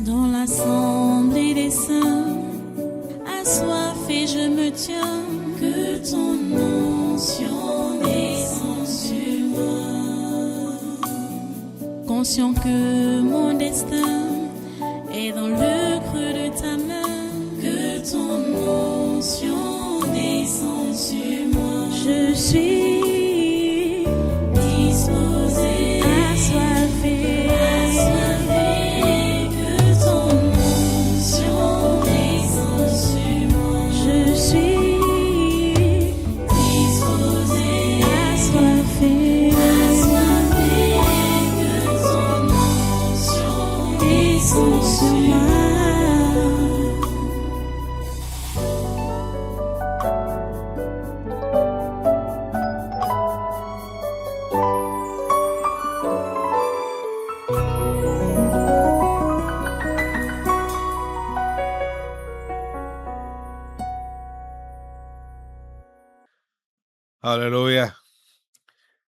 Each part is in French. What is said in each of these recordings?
Dans l'assemblée des saints, assoiffé je me tiens, que ton onction descende sur moi. Conscient que mon destin est dans le creux de ta main, que ton onction descende sur moi. Je suis disposé, assoiffé, que ton onction descende sur moi. Je suis disposé, assoiffé, que ton onction descende sur moi. Alléluia.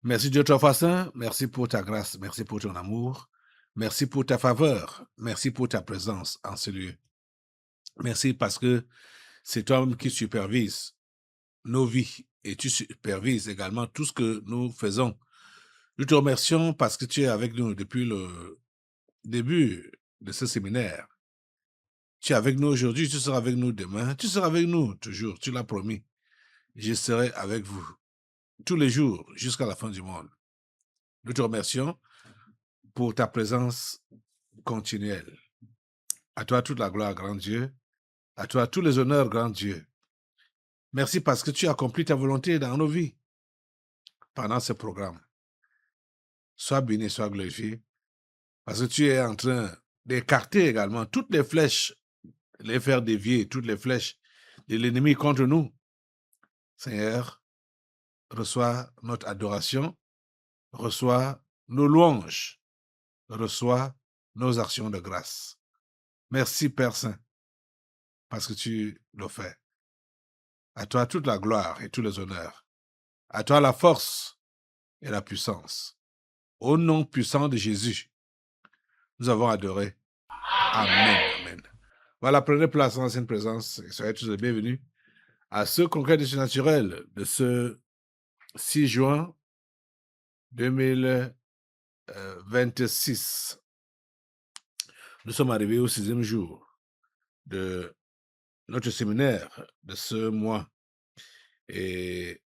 Merci Dieu, ton façon. Merci pour ta grâce. Merci pour ton amour. Merci pour ta faveur. Merci pour ta présence en ce lieu. Merci parce que c'est toi qui supervise nos vies et tu supervises également tout ce que nous faisons. Nous te remercions parce que tu es avec nous depuis le début de ce séminaire. Tu es avec nous aujourd'hui, tu seras avec nous demain, tu seras avec nous toujours, tu l'as promis. Je serai avec vous tous les jours jusqu'à la fin du monde. Nous te remercions pour ta présence continuelle. À toi toute la gloire, grand Dieu. À toi tous les honneurs, grand Dieu. Merci parce que tu as accompli ta volonté dans nos vies pendant ce programme. Sois béni, sois glorifié, parce que tu es en train d'écarter également toutes les flèches, les faire dévier, toutes les flèches de l'ennemi contre nous. Seigneur, reçois notre adoration, reçois nos louanges, reçois nos actions de grâce. Merci, Père Saint, parce que tu le fais. À toi toute la gloire et tous les honneurs. À toi la force et la puissance. Au nom puissant de Jésus, nous avons adoré. Amen. Amen. Voilà, prenez place dans l'ancienne présence et soyez tous les bienvenus à ce congrès de surnaturel de ce 6 juin 2026. Nous sommes arrivés au 6e jour de notre séminaire de ce mois et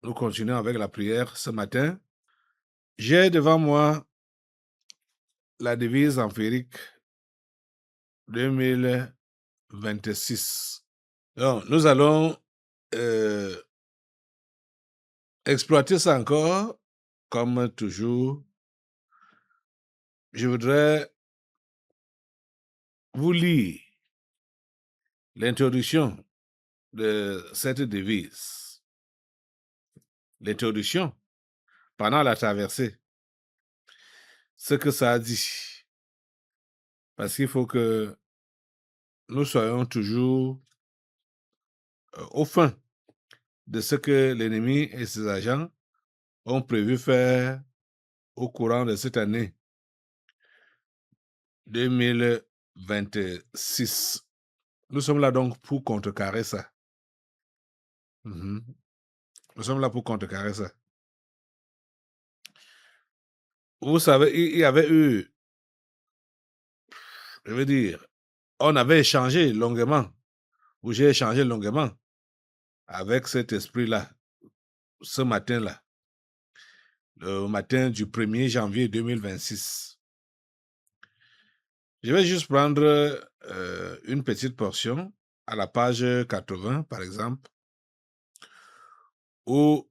nous continuons avec la prière ce matin. J'ai devant moi la devise empirique 2026. Donc, nous allons exploiter ça encore, comme toujours. Je voudrais vous lire l'introduction de cette devise. L'introduction pendant la traversée. Ce que ça a dit. Parce qu'il faut que nous soyons toujours au fin de ce que l'ennemi et ses agents ont prévu faire au courant de cette année 2026. Nous sommes là donc pour contrecarrer ça. Nous sommes là pour contrecarrer ça. Vous savez, il y avait eu, je veux dire, on avait échangé longuement, ou j'ai échangé longuement avec cet esprit-là, ce matin-là, le matin du 1er janvier 2026. Je vais juste prendre une petite portion à la page 80, par exemple, où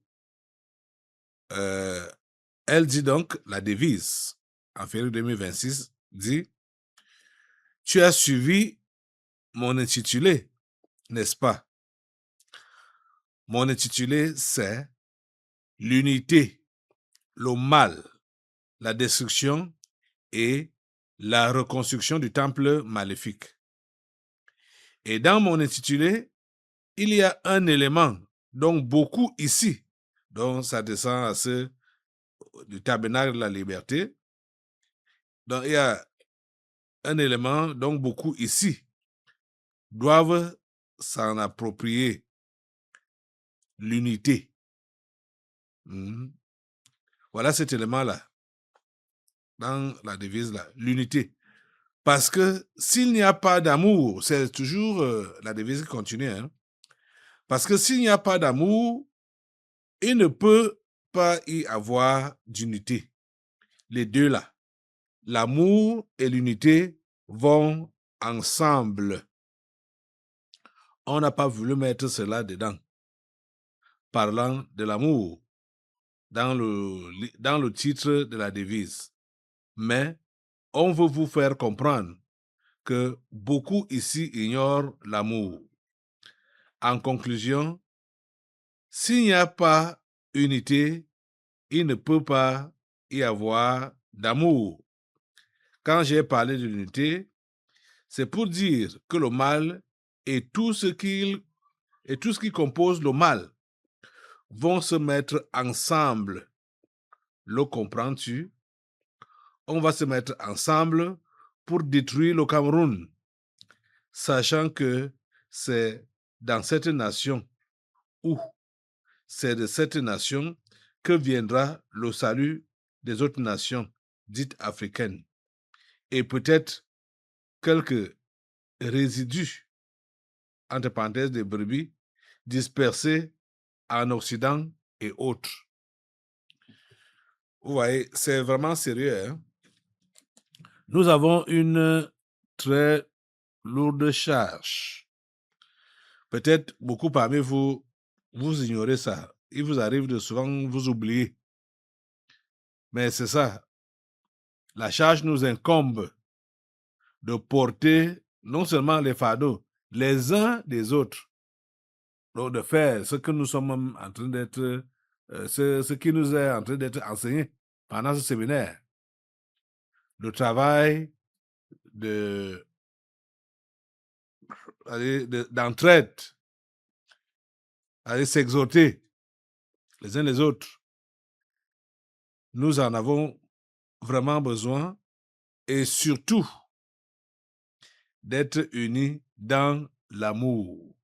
elle dit donc, la devise, en février 2026, dit « Tu as suivi mon intitulé, n'est-ce pas? Mon intitulé, c'est l'unité, le mal, la destruction et la reconstruction du temple maléfique. Et dans mon intitulé, il y a un élément, donc beaucoup ici, donc ça descend à ce du tabernacle de la liberté. Donc il y a un élément dont beaucoup ici doivent s'en approprier, l'unité. Voilà cet élément-là, dans la devise là, l'unité. Parce que s'il n'y a pas d'amour, c'est toujours la devise qui continue, hein. Parce que s'il n'y a pas d'amour, il ne peut pas y avoir d'unité. Les deux là, l'amour et l'unité vont ensemble. On n'a pas voulu mettre cela dedans, parlant de l'amour, dans le titre de la devise. Mais on veut vous faire comprendre que beaucoup ici ignorent l'amour. En conclusion, s'il n'y a pas unité, il ne peut pas y avoir d'amour. Quand j'ai parlé de l'unité, c'est pour dire que le mal et tout ce qui compose le mal vont se mettre ensemble. Le comprends-tu? On va se mettre ensemble pour détruire le Cameroun, sachant que c'est dans cette nation ou c'est de cette nation que viendra le salut des autres nations dites africaines et peut-être quelques résidus, entre parenthèses de brebis, dispersés en Occident et autres. Vous voyez, c'est vraiment sérieux, hein? Nous avons une très lourde charge. Peut-être beaucoup parmi vous, vous ignorez ça. Il vous arrive de souvent vous oublier. Mais c'est ça. La charge nous incombe de porter non seulement les fardeaux, les uns des autres. Donc de faire ce que nous sommes en train d'être, ce qui nous est en train d'être enseigné pendant ce séminaire. Le travail d'entraide, aller s'exhorter les uns les autres. Nous en avons vraiment besoin et surtout d'être unis dans l'amour.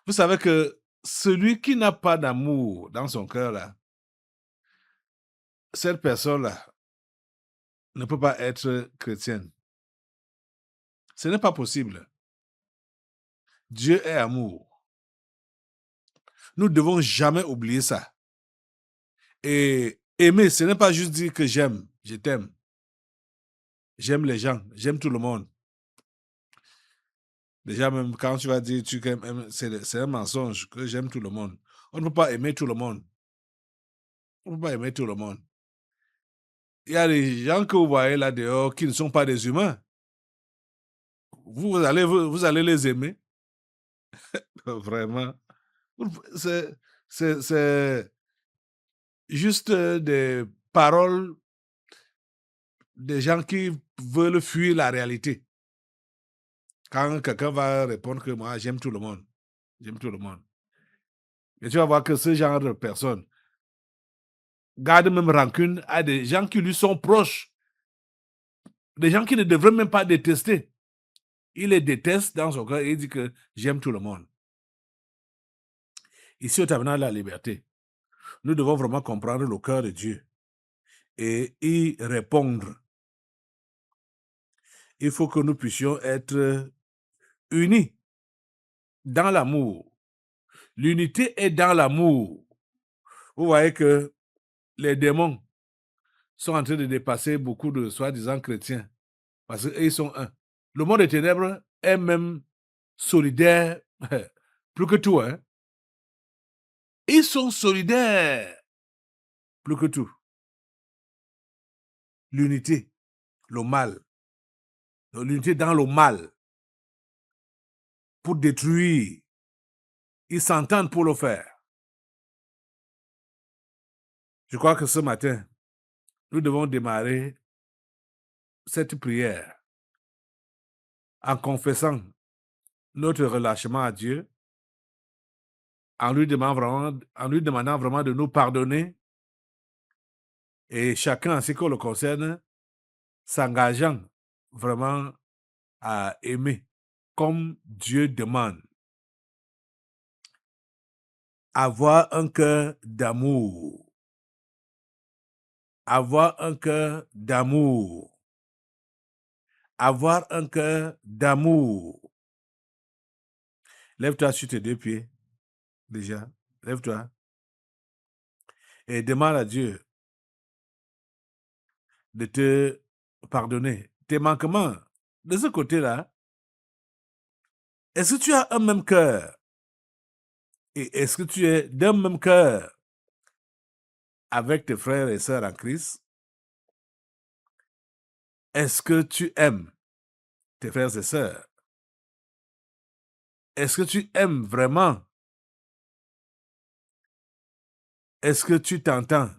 Vous savez que celui qui n'a pas d'amour dans son cœur, là, cette personne-là ne peut pas être chrétienne. Ce n'est pas possible. Dieu est amour. Nous ne devons jamais oublier ça. Et aimer, ce n'est pas juste dire que j'aime, je t'aime. J'aime les gens, j'aime tout le monde. Déjà, même quand tu vas dire tu aimes, c'est un mensonge que j'aime tout le monde. On ne peut pas aimer tout le monde. On ne peut pas aimer tout le monde. Il y a des gens que vous voyez là dehors qui ne sont pas des humains. Vous allez les aimer. Vraiment. C'est juste des paroles des gens qui veulent fuir la réalité. Quand quelqu'un va répondre que moi, j'aime tout le monde. J'aime tout le monde. Et tu vas voir que ce genre de personnes garde même rancune à des gens qui lui sont proches. Des gens qui ne devraient même pas détester. Il les déteste dans son cœur et il dit que j'aime tout le monde. Ici, au Tabernacle de la Liberté, nous devons vraiment comprendre le cœur de Dieu et y répondre. Il faut que nous puissions être unis dans l'amour. L'unité est dans l'amour. Vous voyez que les démons sont en train de dépasser beaucoup de soi-disant chrétiens parce qu'ils sont un. Le monde des ténèbres est même solidaire plus que tout, hein. Ils sont solidaires plus que tout. L'unité, le mal. L'unité dans le mal. Pour détruire. Ils s'entendent pour le faire. Je crois que ce matin, nous devons démarrer cette prière en confessant notre relâchement à Dieu, en lui demandant vraiment de nous pardonner et chacun en ce qui le concerne, s'engageant vraiment à aimer comme Dieu demande. Avoir un cœur d'amour. Avoir un cœur d'amour. Avoir un cœur d'amour. Lève-toi sur tes deux pieds, déjà. Lève-toi. Et demande à Dieu de te pardonner tes manquements. De ce côté-là, est-ce que tu as un même cœur? Et est-ce que tu es d'un même cœur avec tes frères et sœurs en Christ? Est-ce que tu aimes tes frères et sœurs? Est-ce que tu aimes vraiment? Est-ce que tu t'entends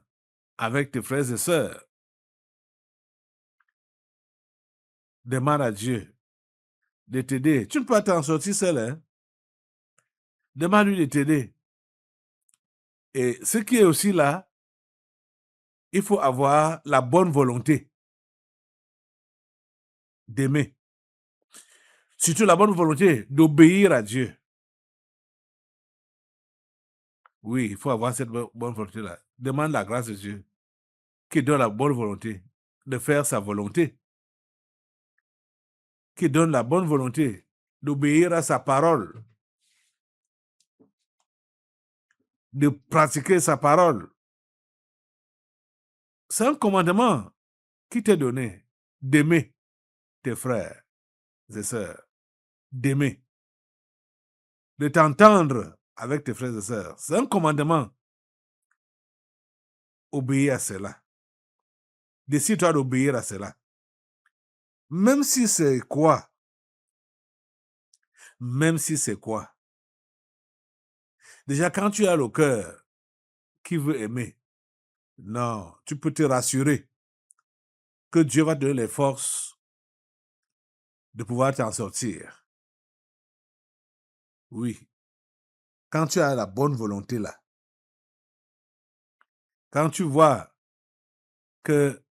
avec tes frères et sœurs? Demande à Dieu de t'aider. Tu ne peux pas t'en sortir seul, hein? Demande-lui de t'aider. Et ce qui est aussi là, il faut avoir la bonne volonté d'aimer. Surtout la bonne volonté d'obéir à Dieu. Oui, il faut avoir cette bonne volonté-là. Demande la grâce de Dieu qui donne la bonne volonté de faire sa volonté, qui donne la bonne volonté d'obéir à sa parole, de pratiquer sa parole. C'est un commandement qui t'est donné d'aimer tes frères et sœurs, d'aimer, de t'entendre avec tes frères et sœurs. C'est un commandement. Obéis à cela. Décide-toi d'obéir à cela. Même si c'est quoi? Même si c'est quoi? Déjà, quand tu as le cœur qui veut aimer, non, tu peux te rassurer que Dieu va te donner les forces de pouvoir t'en sortir. Oui. Quand tu as la bonne volonté là, quand tu vois que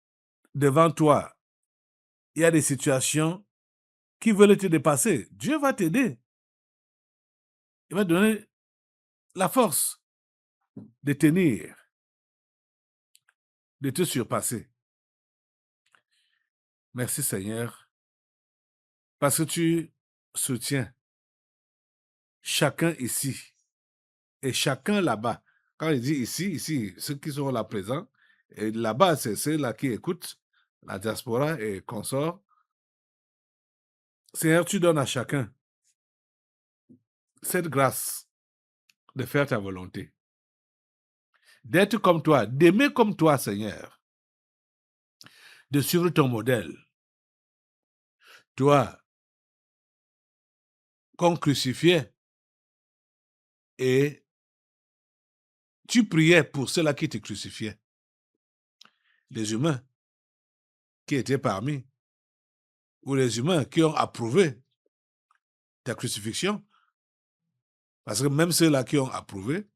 devant toi, il y a des situations qui veulent te dépasser, Dieu va t'aider. Il va te donner la force de tenir, de te surpasser. Merci Seigneur, parce que tu soutiens chacun ici et chacun là-bas. Quand il dit ici, ceux qui sont là présents, et là-bas, c'est ceux-là qui écoutent, la diaspora et consorts. Seigneur, tu donnes à chacun cette grâce de faire ta volonté, d'être comme toi, d'aimer comme toi, Seigneur, de suivre ton modèle. Toi, qu'on crucifiait et tu priais pour ceux-là qui te crucifiaient, les humains qui étaient parmi, ou les humains qui ont approuvé ta crucifixion, parce que même ceux-là qui ont approuvé,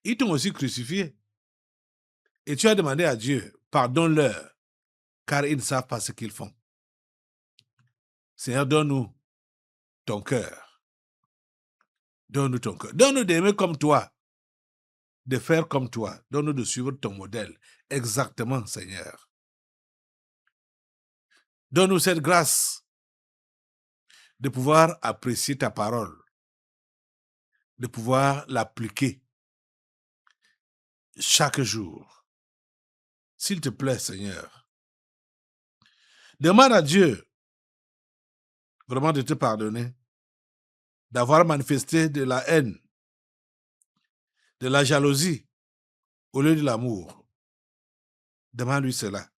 ils t'ont aussi crucifié. Et tu as demandé à Dieu, pardonne-leur, car ils ne savent pas ce qu'ils font. Seigneur, donne-nous ton cœur. Donne-nous ton cœur. Donne-nous d'aimer comme toi, de faire comme toi. Donne-nous de suivre ton modèle. Exactement, Seigneur. Donne-nous cette grâce de pouvoir apprécier ta parole, de pouvoir l'appliquer chaque jour. S'il te plaît, Seigneur, demande à Dieu vraiment de te pardonner, d'avoir manifesté de la haine, de la jalousie au lieu de l'amour. Demande-lui cela.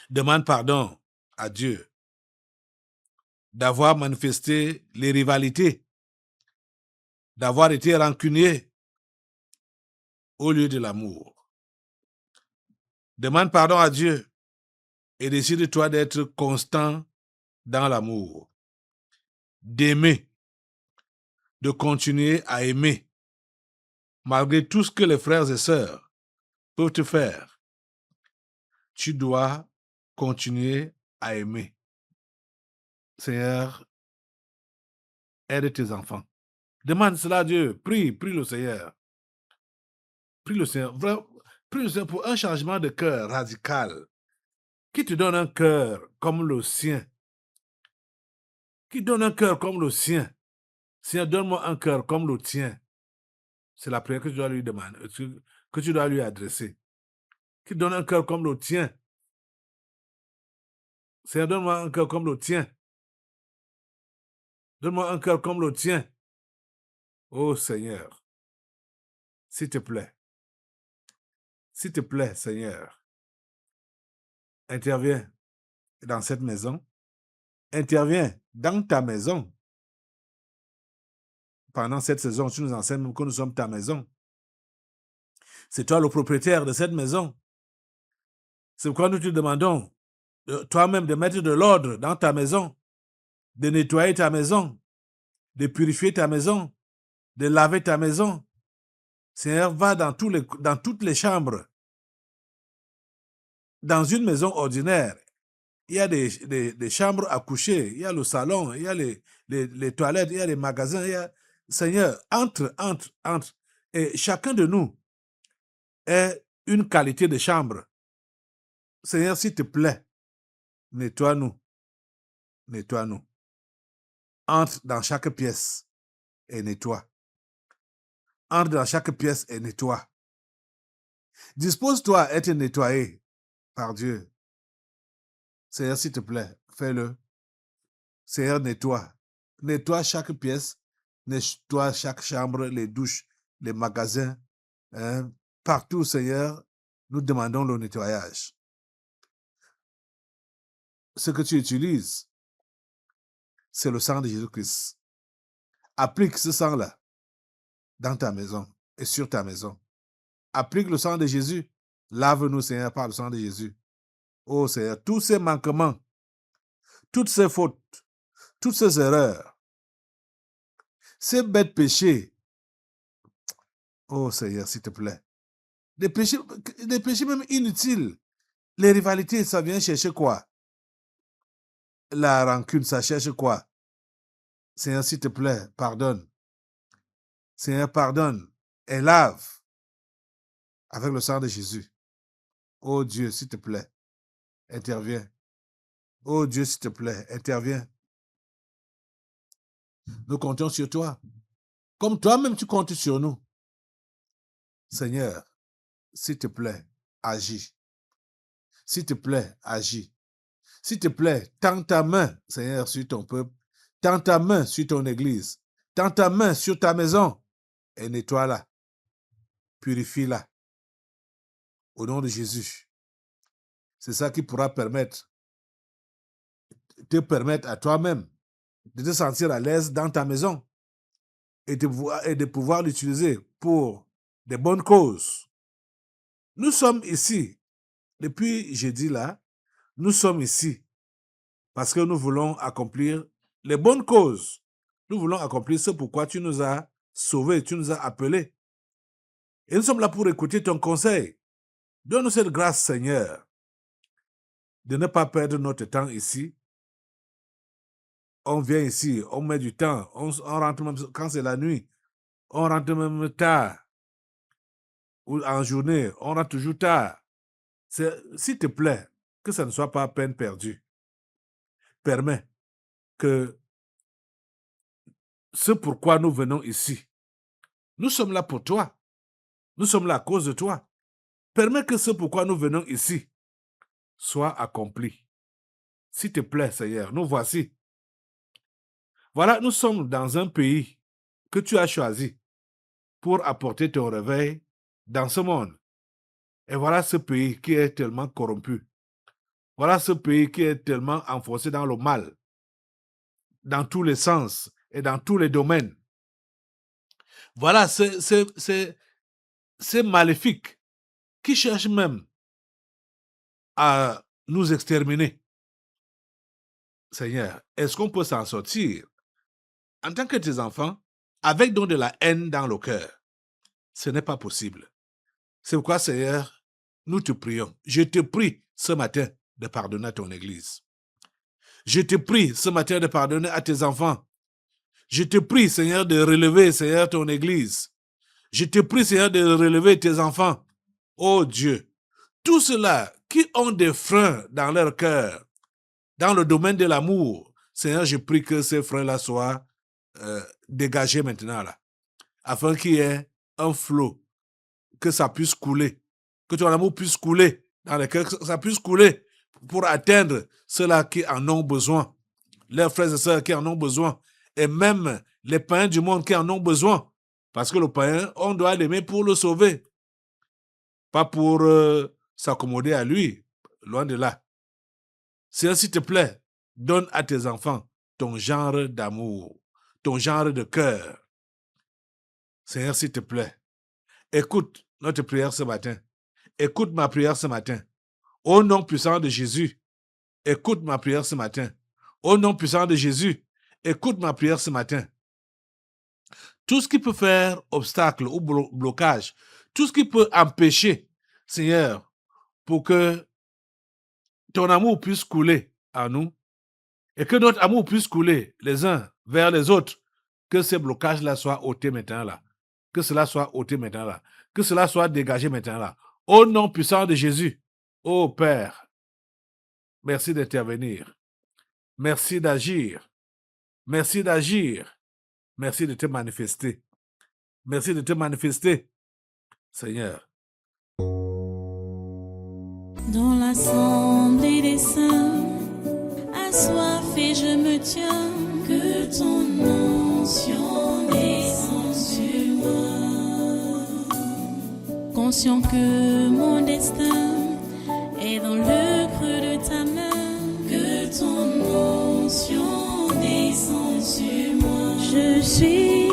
Demande pardon à Dieu d'avoir manifesté les rivalités, d'avoir été rancunier au lieu de l'amour. Demande pardon à Dieu et décide-toi d'être constant dans l'amour, d'aimer, de continuer à aimer, malgré tout ce que les frères et sœurs peuvent te faire. Tu dois continuer à aimer. Seigneur, aide tes enfants. Demande cela à Dieu. Prie le Seigneur. Prie le Seigneur. Prie le Seigneur pour un changement de cœur radical. Qui te donne un cœur comme le sien. Qui donne un cœur comme le sien. Seigneur, donne-moi un cœur comme le tien. C'est la prière que tu dois lui demander, que tu dois lui adresser. Qui donne un cœur comme le tien. Seigneur, donne-moi un cœur comme le tien. Donne-moi un cœur comme le tien. Oh Seigneur, s'il te plaît. S'il te plaît, Seigneur, interviens dans cette maison. Interviens dans ta maison. Pendant cette saison, tu nous enseignes que nous sommes ta maison. C'est toi le propriétaire de cette maison. C'est pourquoi nous te demandons toi-même de mettre de l'ordre dans ta maison, de nettoyer ta maison, de purifier ta maison, de laver ta maison. Seigneur, va dans toutes les chambres. Dans une maison ordinaire, il y a des chambres à coucher, il y a le salon, il y a les toilettes, il y a les magasins. Seigneur, entre. Et chacun de nous ait une qualité de chambre. Seigneur, s'il te plaît, nettoie-nous. Nettoie-nous. Entre dans chaque pièce et nettoie. Entre dans chaque pièce et nettoie. Dispose-toi à être nettoyé par Dieu. Seigneur, s'il te plaît, fais-le. Seigneur, nettoie. Nettoie chaque pièce, nettoie chaque chambre, les douches, les magasins. Partout, Seigneur, nous demandons le nettoyage. Ce que tu utilises, c'est le sang de Jésus-Christ. Applique ce sang-là dans ta maison et sur ta maison. Applique le sang de Jésus. Lave-nous, Seigneur, par le sang de Jésus. Oh Seigneur, tous ces manquements, toutes ces fautes, toutes ces erreurs, ces bêtes péchés, oh Seigneur, s'il te plaît, des péchés même inutiles. Les rivalités, ça vient chercher quoi? La rancune, ça cherche quoi? Seigneur, s'il te plaît, pardonne. Seigneur, pardonne et lave avec le sang de Jésus. Oh Dieu, s'il te plaît, interviens. Oh Dieu, s'il te plaît, interviens. Nous comptons sur toi. Comme toi-même, tu comptes sur nous. Seigneur, s'il te plaît, agis. S'il te plaît, agis. S'il te plaît, tends ta main, Seigneur, sur ton peuple. Tends ta main sur ton église. Tends ta main sur ta maison. Et nettoie-la. Purifie-la. Au nom de Jésus. C'est ça qui pourra te permettre à toi-même de te sentir à l'aise dans ta maison et de pouvoir l'utiliser pour des bonnes causes. Nous sommes ici, depuis jeudi là, nous sommes ici parce que nous voulons accomplir les bonnes causes. Nous voulons accomplir ce pourquoi tu nous as sauvés, tu nous as appelés. Et nous sommes là pour écouter ton conseil. Donne-nous cette grâce, Seigneur, de ne pas perdre notre temps ici. On vient ici, on met du temps, on rentre même quand c'est la nuit, on rentre même tard. Ou en journée, on rentre toujours tard. S'il te plaît, que ça ne soit pas peine perdue. Permets que ce pourquoi nous venons ici, nous sommes là pour toi. Nous sommes là à cause de toi. Permets que ce pourquoi nous venons ici soit accompli. S'il te plaît, Seigneur, nous voici. Voilà, nous sommes dans un pays que tu as choisi pour apporter ton réveil dans ce monde. Et voilà ce pays qui est tellement corrompu. Voilà ce pays qui est tellement enfoncé dans le mal, dans tous les sens et dans tous les domaines. Voilà ces maléfiques qui cherchent même à nous exterminer. Seigneur, est-ce qu'on peut s'en sortir en tant que tes enfants avec donc de la haine dans le cœur? Ce n'est pas possible. C'est pourquoi, Seigneur, nous te prions. Je te prie ce matin de pardonner à ton Église. Je te prie ce matin de pardonner à tes enfants. Je te prie, Seigneur, de relever, Seigneur, ton Église. Je te prie, Seigneur, de relever tes enfants. Oh Dieu, tous ceux-là qui ont des freins dans leur cœur, dans le domaine de l'amour, Seigneur, je prie que ces freins-là soient dégagés maintenant, là, afin qu'il y ait un flot, que ça puisse couler, que ton amour puisse couler dans les cœurs, que ça puisse couler pour atteindre ceux-là qui en ont besoin, leurs frères et sœurs qui en ont besoin, et même les païens du monde qui en ont besoin. Parce que le païen, on doit l'aimer pour le sauver, pas pour s'accommoder à lui, loin de là. Seigneur, s'il te plaît, donne à tes enfants ton genre d'amour, ton genre de cœur. Seigneur, s'il te plaît, écoute notre prière ce matin. Écoute ma prière ce matin. Au nom puissant de Jésus, écoute ma prière ce matin. Au nom puissant de Jésus, écoute ma prière ce matin. Tout ce qui peut faire obstacle ou blocage, tout ce qui peut empêcher, Seigneur, pour que ton amour puisse couler en nous et que notre amour puisse couler les uns vers les autres, que ces blocages-là soient ôtés maintenant là. Que cela soit ôté maintenant là. Que cela soit dégagé maintenant là. Au nom puissant de Jésus, ô Père, merci d'intervenir. Merci d'agir. Merci d'agir. Merci de te manifester. Merci de te manifester, Seigneur. Dans l'assemblée des saints, assoiffé je me tiens, que ton onction descende sur moi. Conscient que mon destin est dans le creux de ta main, que ton onction descende sur moi. Je suis